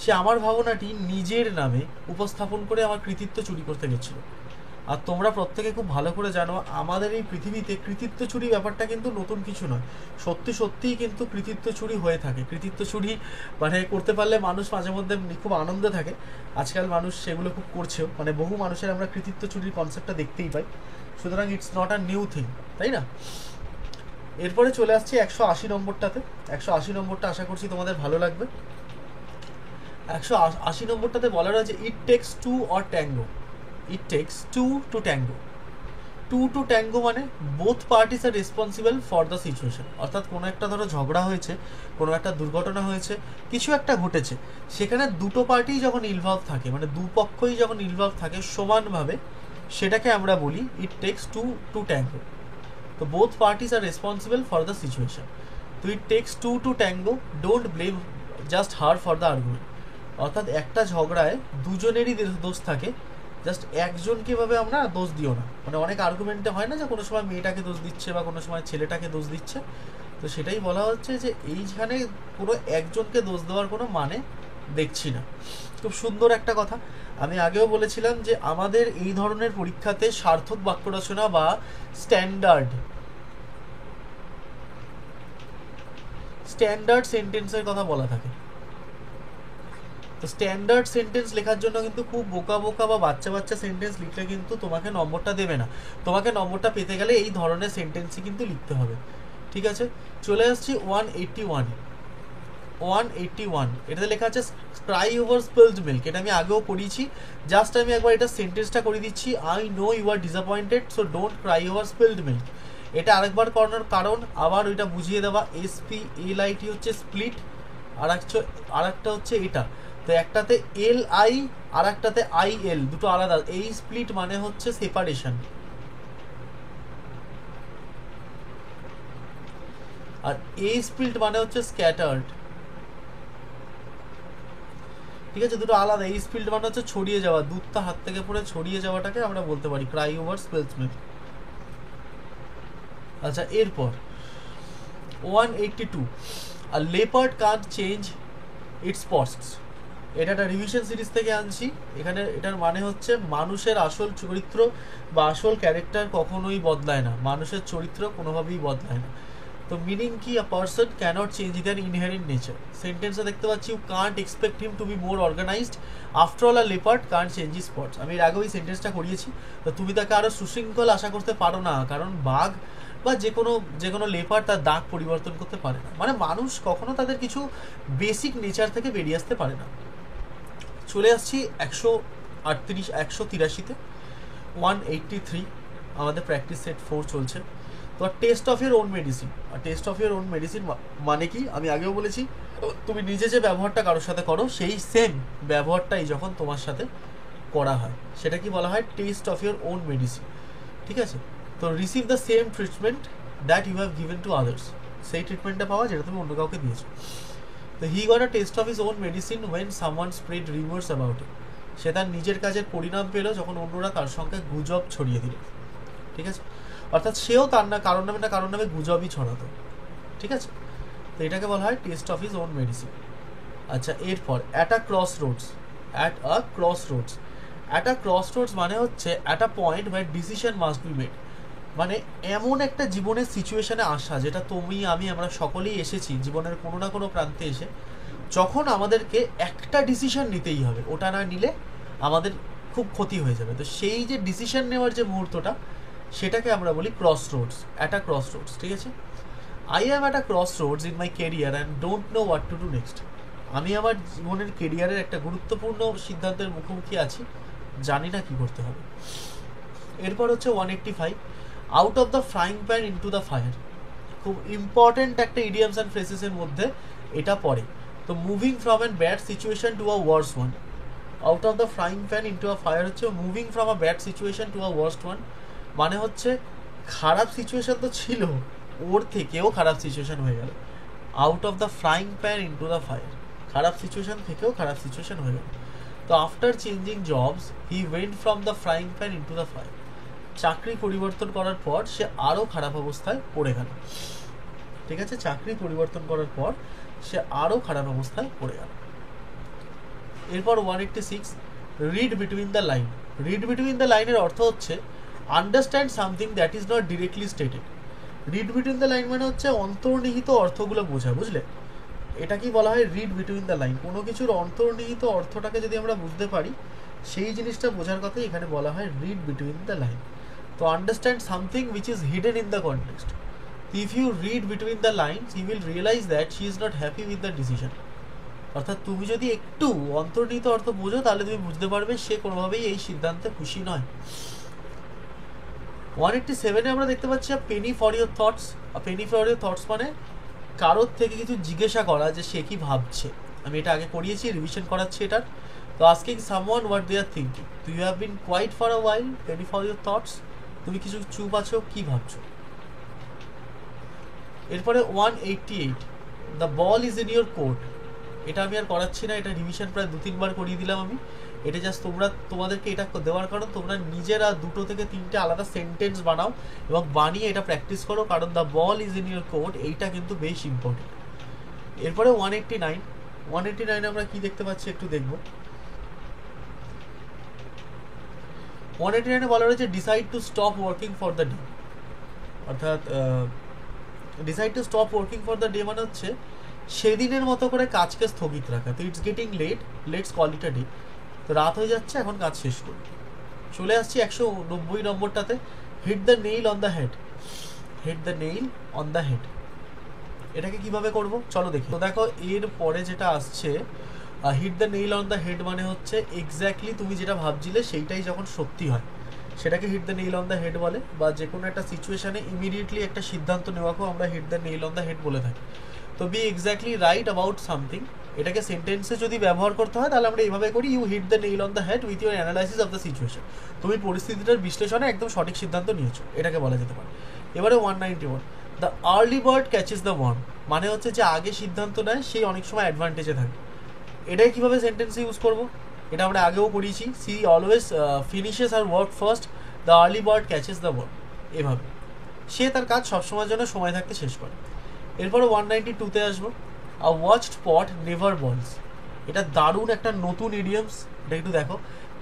সে আমার ভাবনাটি নিজের নামে উপস্থাপন করে আমার কৃতিত্ব চুরি করতে গেছিল। আর তোমরা প্রত্যেকে খুব ভালো করে জানো আমাদের এই পৃথিবীতে কৃতিত্ব চুরি ব্যাপারটা কিন্তু নতুন কিছু নয়, সত্যিই কিন্তু কৃতিত্ব চুরি হয়ে থাকে। কৃতিত্ব চুরি মানে করতে পারলে মানুষ মাঝে মধ্যে খুব আনন্দে থাকে, আজকাল মানুষ সেগুলো খুব করছেও, মানে বহু মানুষের আমরা কৃতিত্ব চুরির কনসেপ্টটা দেখতেই পাই, সুতরাং it's not a new thing, তাই না। এরপরে চলে আসছি 180 নম্বরটাতে। 180 নম্বরটা আশা করছি তোমাদের ভালো লাগবে। 180 নম্বরটাতে বলা রয়েছে it takes two or tango, it takes two to tango, two to tango মানে both parties are responsible for the situation, অর্থাৎ কোনো একটা ধরো ঝগড়া হয়েছে, কোনো একটা দুর্ঘটনা হয়েছে, কিছু একটা ঘটেছে, সেখানে দুটো পার্টি যখন ইনভলভ থাকে, মানে দুপক্ষই যখন ইনভলভ থাকে সমানভাবে, সেটাকে আমরা বলি it takes two to tango. তো both parties are responsible for the situation. তো it takes two to tango, don't blame just her for the argument. অর্থাৎ একটা ঝগড়ায় দুজনেরই দোষ থাকে, জাস্ট একজনকে ভাবে আমরা দোষ দিও না। মানে অনেক আর্গুমেন্টে হয় না যে কোনো সময় মেয়েটাকে দোষ দিচ্ছে বা কোনো সময় ছেলেটাকে দোষ দিচ্ছে, তো সেটাই বলা হচ্ছে যে এইখানে কোনো একজনকে দোষ দেওয়ার কোনো মানে দেখছি না। খুব সুন্দর একটা কথা। আমি আগেও বলেছিলাম যে আমাদের এই ধরনের পরীক্ষাতে সার্থক বাক্য রচনা বা স্ট্যান্ডার্ড সেন্টেন্সের কথা বলা থাকে। তো স্ট্যান্ডার্ড সেন্টেন্স লেখার জন্য কিন্তু খুব বোকা বোকা বা বাচ্চা বাচ্চা সেন্টেন্স লিখলে কিন্তু তোমাকে নম্বরটা দেবে না। তোমাকে নম্বরটা পেতে গেলে এই ধরনের সেন্টেন্সই কিন্তু লিখতে হবে। ঠিক আছে, চলে আসছি 181। এটাতে লেখা আছে ক্রাই ওভার স্পিলড মিল্ক। এটা আমি আগেও পড়িয়েছি, জাস্ট আমি একবার এটা সেন্টেন্সটা করে দিচ্ছি। I know you are disappointed, so don't cry over spilled milk. এটা আরেকবার করানোর কারণ আবার ওইটা বুঝিয়ে দেওয়া। SPLIT হচ্ছে স্প্লিট, আর একটা হচ্ছে এটা। তো একটাতে LI আর একটাতে IL, দুটো আলাদা। এই স্প্লিট মানে হচ্ছে সেপারেশন, আর এই স্প্লিট মানে হচ্ছে স্ক্যাটার্ড। ঠিক আছে, দুটো আলাদা। এই স্পিল্ড মানে হচ্ছে ছড়িয়ে যাওয়া, দুধটা হাত থেকে পড়ে ছড়িয়ে যাওয়াটাকে আমরা বলতে পারি ক্রাই ওভার স্পিলড মিল্ক। আচ্ছা, এরপর 182, আর leopard can't change its spots. এটা একটা রিভিশন সিরিজ থেকে আনছি। এখানে এটার মানে হচ্ছে মানুষের আসল চরিত্র বা আসল ক্যারেক্টার কখনোই বদলায় না, মানুষের চরিত্র কোনোভাবেই বদলায় না। তো মিনিং কি? A person can't change their inherent nature. সেন্টেন্সে দেখতে পাচ্ছি you can't expect him to be more organised, after all a leopard can't change his spots. আমি এর আগেও এই সেন্টেন্সটা করিয়েছি। তো তুমি তাকে আরও সুশৃঙ্খল আশা করতে পারো না, কারণ বাঘ বা যে কোনো লেপার্ড তার দাগ পরিবর্তন করতে পারে না। মানে মানুষ কখনো তাদের কিছু বেসিক নেচার থেকে বেরিয়ে আসতে পারে না। চলে আসছি 183তে 183, আমাদের প্র্যাকটিস সেট 4 চলছে। তো taste of your own medicine. আর taste of your own medicine মানে কি? আমি আগেও বলেছি, তুমি নিজে যে ব্যবহারটা কারোর সাথে করো সেই সেম ব্যবহারটাই যখন তোমার সাথে করা হয় সেটা কি বলা হয়? Taste of your own medicine. ঠিক আছে, তো receive the same treatment that you have given to others. সেই ট্রিটমেন্টটা পাওয়া যেটা তুমি অন্য কাউকে দিয়েছো। তো he got a taste of his own medicine when someone spread rumours about it. সে তার নিজের কাজের পরিণাম পেল যখন অন্যরা তার সঙ্গে গুজব ছড়িয়ে দিল। ঠিক আছে, অর্থাৎ সেও তার না কারণ নামে গুজবই ছড়াতো। ঠিক আছে, তো এটাকে বলা হয় taste of his own medicine. আচ্ছা, এরপর at a crossroads. At a crossroads মানে হচ্ছে at a point where decision must be made. মানে এমন একটা জীবনের সিচুয়েশনে আসা, যেটা তুমি আমি আমরা সকলেই এসেছি জীবনের কোনো না কোনো প্রান্তে এসে, যখন আমাদেরকে একটা ডিসিশন নিতেই হবে, ওটা না নিলে আমাদের খুব ক্ষতি হয়ে যাবে। তো সেই যে ডিসিশন নেওয়ার যে মুহূর্তটা, সেটাকে আমরা বলি cross Rhodes, at a cross Rhodes. ঠিক আছে, I am at a cross Rhodes in my career and don't know what to do next. আমি আমার জীবনের কেরিয়ারের একটা গুরুত্বপূর্ণ সিদ্ধান্তের মুখোমুখি আছি, জানি না কি করতে হবে। এরপর হচ্ছে 185, out of the frying pan into the fire. খুব ইম্পর্টেন্ট একটা ইডিয়ামস অ্যান্ড ফ্রেসেসের মধ্যে এটা পড়ে। তো moving from an bad situation to a worse one. Out of the frying pan into a fire হচ্ছে moving from a bad situation to a worst one. মানে হচ্ছে খারাপ সিচুয়েশন তো ছিল, ওর থেকেও খারাপ সিচুয়েশন হয়ে গেল। Out of the frying pan into the fire, খারাপ সিচুয়েশন থেকেও খারাপ সিচুয়েশন হয়ে গেল। তো after changing jobs he went from the frying pan into the fire. চাকরি পরিবর্তন করার পর সে আরও খারাপ অবস্থায় পড়ে গেল। ঠিক আছে, চাকরি পরিবর্তন করার পর সে আরও খারাপ অবস্থায় পড়ে গেল। এরপর 186, read between the line. Read between the লাইনের অর্থ হচ্ছে understand something that is not directly stated. Read between the line মানে হচ্ছে অন্তর্নিহিত অর্থগুলো বোঝা, বুঝলে? এটা কি বলা হয়? Read between the line. কোনো কিছুর অন্তর্নিহিত অর্থটাকে যদি আমরা বুঝতে পারি, সেই জিনিসটা বোঝার কথাই এখানে বলা হয় রিড বিটুইন দ্য লাইন। তো understand something which is hidden in the context. If you read between the lines you will realise that she is not happy with the decision. অর্থাৎ তুমি যদি একটু অন্তর্নিহিত অর্থ বোঝো, তাহলে তুমি বুঝতে পারবে সে কোনোভাবেই এই সিদ্ধান্তে খুশি নয়। 187-এ আমরা দেখতে পাচ্ছি Penney for your thoughts. Penney for your thoughts মানে কারোর থেকে কিছু জিজ্ঞাসা করা যে সে কি ভাবছে। আমি এটা আগে করিয়েছি, রিভিশন করাচ্ছি এটার। তো asking someone what they are thinking, to you have been quiet for a while, penny for your thoughts, তুমি কিছু চুপ আছো, কি ভাবছো। এরপরে 188, the ball is in your court. এটা আমি আর করাচ্ছি না, এটা রিভিশন প্রায় 2-3 বার করিয়ে দিলাম আমি। এটা জাস্ট তোমাদেরকে এটা দেওয়ার কারণ তোমরা নিজেরা 2 থেকে 3টে আলাদা সেন্টেন্স বানাও এবং বানিয়ে এটা প্র্যাকটিস করো, কারণ the ball is in your court এইটা কিন্তু বেশ ইম্পর্টেন্ট। এরপরে 189 আমরা কি দেখতে পাচ্ছি একটু দেখব। 189-এ বলা রয়েছে decide to stop working for the day, অর্থাৎ decide to stop working for the day মানে হচ্ছে সেদিনের মতো করে কাজকে স্থগিত রাখা। তো it's getting late, let's call it a day. তো রাত হয়ে যাচ্ছে, এখন কাজ শেষ করি। চলে আসছি 190 নম্বরটাতে, hit the nail on the head. Hit the nail on the head, এটাকে কিভাবে করব চলো দেখি। তো দেখো এর পরে যেটা আসছে hit the nail on the head মানে হচ্ছে এক্স্যাক্টলি তুমি যেটা ভাবছিলে সেইটাই যখন সত্যি হয় সেটাকে hit the nail on the head বলে, বা যে কোনো একটা সিচুয়েশানে ইমিডিয়েটলি একটা সিদ্ধান্ত নেওয়াকেও আমরা hit the nail on the head বলে থাকি। তো be exactly right about something, এটাকে সেন্টেন্সে যদি ব্যবহার করতে হয় তাহলে আমরা এইভাবে করি, you hit the nail on the head with your analysis of the situation. তুমি পরিস্থিতিটার বিশ্লেষণে একদম সঠিক সিদ্ধান্ত নিয়েছো, এটাকে বলা যেতে পারে। এবারে 191, the early bird catches the worm মানে হচ্ছে যে আগে সিদ্ধান্ত নেয় সেই অনেক সময় অ্যাডভান্টেজে থাকে। এটাই কীভাবে সেন্টেন্সে ইউজ করব, এটা আমরা আগেও করিয়েছি। She always finishes her work first, the early bird catches the worm, এভাবে সে তার কাজ সবসময়ের জন্য সময় থাকতে শেষ করে। এরপরে 192-তে আসবো, আ ওয়াচড পট নেভার বলস। এটা দারুণ একটা নতুন ইডিয়মস, এটা একটু দেখো।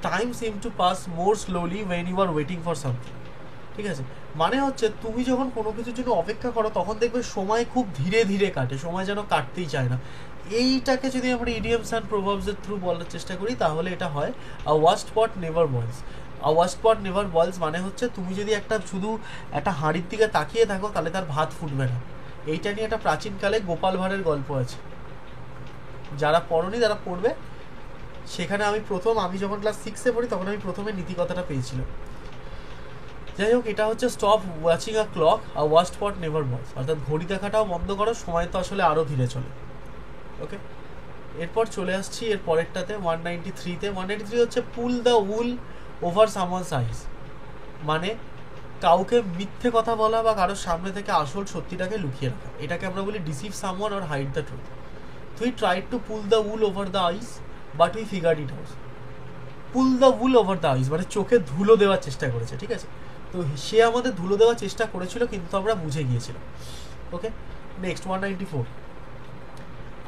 Time seem to pass more slowly when you are waiting for something. ঠিক আছে, মানে হচ্ছে তুমি যখন কোনো কিছুর জন্য অপেক্ষা করো তখন দেখবে সময় খুব ধীরে ধীরে কাটে, সময় যেন কাটতেই চায় না। এইটাকে যদি আমরা ইডিয়মস অ্যান্ড প্রভাবসের থ্রু বলার চেষ্টা করি তাহলে এটা হয় আ ওয়াচড পট নেভার বলস। আ ওয়াচড পট নেভার বলস মানে হচ্ছে তুমি যদি শুধু একটা হাঁড়ির দিকে তাকিয়ে থাকো তাহলে তার ভাত ফুটবে না। এইটা নিয়ে একটা প্রাচীনকালে গোপাল ভাঁড়ের গল্প আছে, যারা পড়নি তারা পড়বে। সেখানে আমি যখন ক্লাস 6-এ পড়ি তখন আমি প্রথমে নীতিকথাটা পেয়েছিলাম। যাই হোক, এটা হচ্ছে stop watching a clock, a watched pot never বলস, অর্থাৎ ঘড়ি দেখাটাও বন্ধ করো, সময় তো আসলে আরও ধীরে চলে। ওকে, এরপর চলে আসছি এর পরেরটাতে 193-তে। 193 হচ্ছে pull the wool over someone's eyes, মানে কাউকে মিথ্যে কথা বলা বা কারোর সামনে থেকে আসল সত্যিটাকে লুকিয়ে রাখা। এটাকে আমরা বলি deceive someone or hide the truth. তুই tried to pull the wool over the eyes but we figured it out. Pull the wool over the আইস মানে চোখে ধুলো দেওয়ার চেষ্টা করেছে, ঠিক আছে। তো সে আমাদের ধুলো দেওয়ার চেষ্টা করেছিল কিন্তু আমরা বুঝে গিয়েছিলাম। Okay, next 194,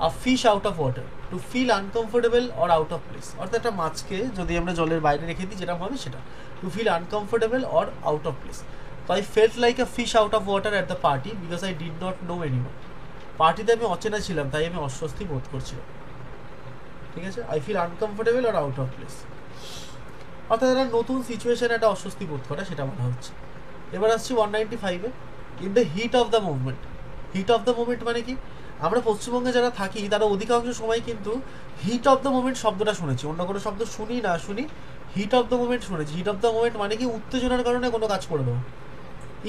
a fish out of water, to feel uncomfortable or out of place. অর্থাৎ একটা মাছকে যদি আমরা জলের বাইরে রেখে দিই যেটা হবে সেটা to feel uncomfortable or out of place. তো I felt like a fish out of water at the party because I did not know anyone. পার্টিতে আমি অচেনা ছিলাম তাই আমি অস্বস্তি বোধ করছিলাম। ঠিক আছে, I feel uncomfortable or out of place, অর্থাৎ একটা নতুন সিচুয়েশানে একটা অস্বস্তি বোধ করা, সেটা বলা হচ্ছে। এবার আসছি 195-এ, in the heat of the movement. Heat of the movement মানে কি, আমরা পশ্চিমবঙ্গে যারা থাকি তারা অধিকাংশ সময় কিন্তু হিট অফ দ্য মুভমেন্ট শব্দটা শুনেছি, অন্য কোনো শব্দ শুনি না শুনি হিট অফ দ্য মুভমেন্ট শুনেছি। হিট অফ দ্য মুভমেন্ট মানে কি উত্তেজনার কারণে কোনো কাজ করে দেওয়া,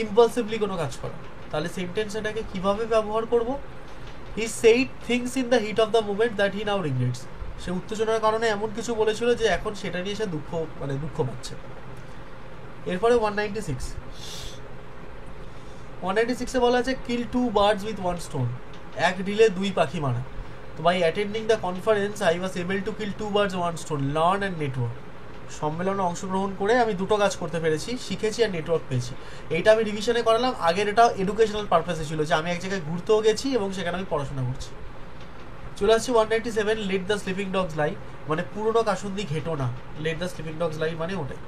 ইম্পালসিভলি কোনো কাজ করা। তাহলে সেন্টেন্স এটাকে কীভাবে ব্যবহার করব, he said things in the heat of the movement that he now regrets. সে উত্তেজনার কারণে এমন কিছু বলেছিল যে এখন সেটা নিয়ে সে দুঃখ পাচ্ছে। এরপরে 196-এ বলা আছে কিল 2 বার্ডস উইথ 1 স্টোন, এক ঢিলে 2 পাখি মারা। তো by attending the conference I was able to kill 2 birds 1 stone, learn and network. সম্মেলনে অংশগ্রহণ করে আমি দুটো কাজ করতে পেরেছি, শিখেছি আর নেটওয়ার্ক পেয়েছি। এইটা আমি রিভিশনে করালাম, আগের এটা এডুকেশনাল পারপাসে ছিল যে আমি এক জায়গায় ঘুরতেও গেছি এবং সেখানে আমি পড়াশোনা করছি। চলে আসছি 197, লেট দ্য স্লিপিং ডগস লাই, মানে পুরোনো কাসুন্দি ঘেটো না। লেট দ্য স্লিপিং ডগস লাই মানে ওটাই।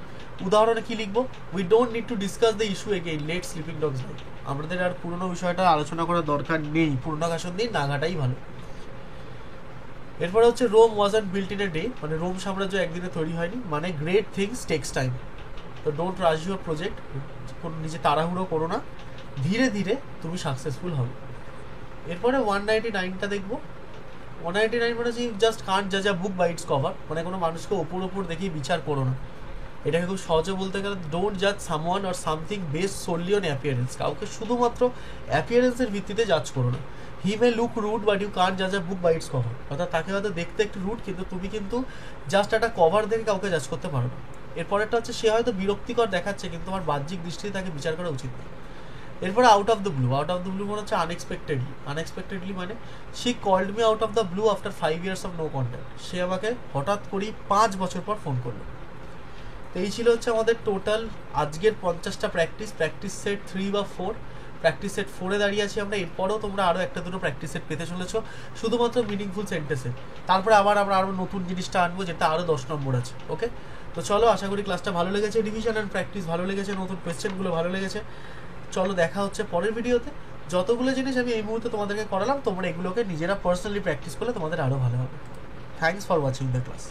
উদাহরণে কি লিখবো, we don't need to discuss the issue again, late sleeping dogs লাই। আমাদের আর পুরোনো বিষয়টা আলোচনা করার দরকার নেই, পুরোনো কাসুন্দি না ঘাটাই ভালো। এরপরে হচ্ছে Rome wasn't built in a day, মানে রোম সাম্রাজ্য একদিনে তৈরি হয়নি, মানে গ্রেট থিংস টেক্স টাইম। তো ডোন্ট রাশ ইউর প্রজেক্ট, নিজে তাড়াহুড়ো করো না, ধীরে ধীরে তুমি সাকসেসফুল হবে। এরপরে 199টা দেখবো। 199 মানে জাস্ট কান্ট জাজ a book by its cover, মানে কোনো মানুষকে ওপর দেখেই বিচার করো না। এটাকে খুব সহজে বলতে গেলে, ডোন্ট জাজ someone or something based solely on appearance. কাউকে শুধুমাত্র অ্যাপিয়ারেন্সের ভিত্তিতে জাজ করো না। He may look rude but you can't জাজ a book by its cover. অর্থাৎ তাকে হয়তো দেখতে একটু রুড, কিন্তু তুমি কিন্তু জাস্ট একটা কভার দেখে কাউকে জাজ করতে পারো না। এরপরেরটা হচ্ছে সে হয়তো বিরক্তিকর দেখাচ্ছে, কিন্তু তোমার বাহ্যিক দৃষ্টিতে তাকে বিচার করা উচিত না। এরপরে out of the blue. Out of the blue মানে হচ্ছে আনএক্সপেক্টেডলি মানে she called me out of the blue after 5 years of no contact. সে আমাকে হঠাৎ করেই 5 বছর পর ফোন করলো। তো এই ছিল হচ্ছে আমাদের টোটাল আজকের 50টা প্র্যাকটিস সেট 3 বা 4। প্র্যাকটিস সেট 4-এ দাঁড়িয়ে আছি আমরা। এরপরেও তোমরা আরও একটা দুটো প্র্যাকটিস সেট পেতে চলেছো শুধুমাত্র মিনিংফুল সেন্টেন্সে। তারপরে আবার আমরা আরও নতুন জিনিসটা আনবো, যেটা আরও 10 নম্বর আছে। ওকে, তো চলো, আশা করি ক্লাসটা ভালো লেগেছে, রিভিশন অ্যান্ড প্র্যাকটিস ভালো লেগেছে, নতুন কোয়েশ্চেনগুলো ভালো লেগেছে। চলো দেখা হচ্ছে পরের ভিডিওতে। যতগুলো জিনিস আমি এই মুহূর্তে তোমাদেরকে করালাম, তোমরা এগুলোকে নিজেরা পার্সোনালি প্র্যাকটিস করলে তোমাদের আরও ভালো হবে। Thanks for watching the class.